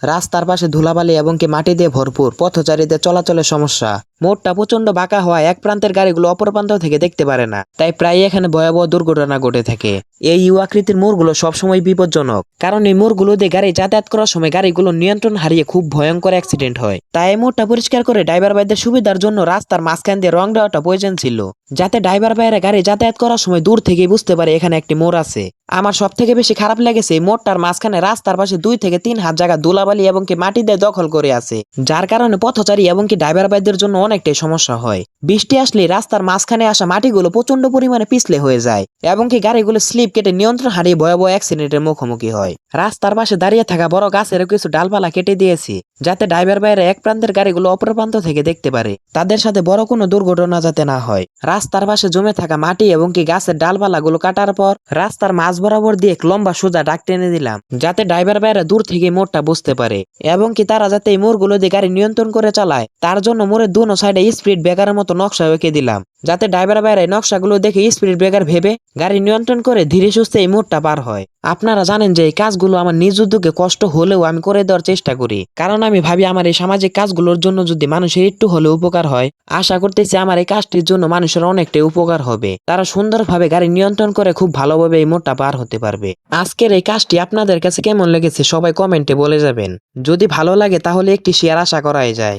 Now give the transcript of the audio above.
রাস্তার পাশে ধুলাবালি এবং কি মাটি দিয়ে ভরপুর, পথচারীদের চলাচলের সমস্যা। মোড়টা প্রচন্ড বাঁকা হওয়ায় এক প্রান্তের গাড়িগুলো অপর প্রান্ত থেকে দেখতে পারে না, তাই প্রায় এখানে ভয়াবহ দুর্ঘটনা ঘটে থাকে। এই ইউ আকৃতির মোড়গুলো সবসময় বিপজ্জনক, কারণ এই মোড়গুলো দিয়ে গাড়ি যাতায়াত করার সময় গাড়িগুলো নিয়ন্ত্রণ হারিয়ে খুব ভয়ঙ্কর অ্যাক্সিডেন্ট হয়। তাই এই মোড়টা পরিষ্কার করে ড্রাইভার ভাইদের সুবিধার জন্য রাস্তার মাঝখান দিয়ে রং দেওয়াটা প্রয়োজন ছিল, যাতে ড্রাইভার ভাইয়েরা গাড়ি যাতায়াত করার সময় দূর থেকেই বুঝতে পারে এখানে একটি মোড় আছে। আমার সব থেকে বেশি খারাপ লেগেছে এই মোড়টার মাঝখানে রাস্তার পাশে 2 থেকে 3 হাত জায়গা ধুলাবালি এবং কি মাটি দিয়ে দখল করে আছে, যার কারণে পথচারী এবং কি ড্রাইভার ভাইদের জন্য অনেকটাই সমস্যা হয়। বৃষ্টি আসলে রাস্তার মাঝখানে আসা মাটিগুলো প্রচন্ড পরিমাণে পিছলে হয়ে যায় এবং কি গাড়িগুলো স্লিপ কেটে নিয়ন্ত্রণ হারিয়ে ভয়াবহ অ্যাক্সিডেন্টের মুখোমুখি হয়। রাস্তার পাশে দাঁড়িয়ে থাকা বড় গাছেরও কিছু ডালপালা কেটে দিয়েছি, যাতে ড্রাইভার ভাইয়েরা এক প্রান্তের গাড়িগুলো অপর প্রান্ত থেকে দেখতে পারে, তাদের সাথে বড় কোনো দুর্ঘটনা যাতে না হয়। রাস্তার পাশে জমে থাকা মাটি এবং কি গাছের ডালপালাগুলো কাটার পর রাস্তার মাঝ বরাবর দিয়ে এক লম্বা সোজা ডাক টেনে দিলাম, যাতে ড্রাইভার ভাইয়েরা দূর থেকে মোড়টা বুঝতে পারে এবং কি তারা যাতে এই মোড়গুলো দিয়ে গাড়ি নিয়ন্ত্রণ করে চালায়, তার জন্য মোড়ের দুনো সাইডে স্পিড ব্রেকারের মতো নকশা এঁকে দিলাম, যাতে ড্রাইভার ভাইয়েরা এই নকশাগুলো দেখে স্পিড ব্রেকার ভেবে গাড়ি নিয়ন্ত্রণ করে ধীরে সুস্থে এই মোড়টা পার হয়। আপনারা জানেন যে এই কাজগুলো আমার নিজ উদ্যোগে কষ্ট হলেও আমি করে দেওয়ার চেষ্টা করি, কারণ আমি ভাবি আমার এই সামাজিক কাজগুলোর জন্য যদি মানুষের একটু হলেও উপকার হয়, আশা করতেছি আমার এই কাজটির জন্য মানুষের অনেকটাই উপকার হবে। তারা সুন্দরভাবে গাড়ি নিয়ন্ত্রণ করে খুব ভালোভাবে এই মোড়টা পার হতে পারবে। আজকের এই কাজটি আপনাদের কাছে কেমন লেগেছে সবাই কমেন্টে বলে যাবেন। যদি ভালো লাগে তাহলে একটি শেয়ার আশা করাই যায়।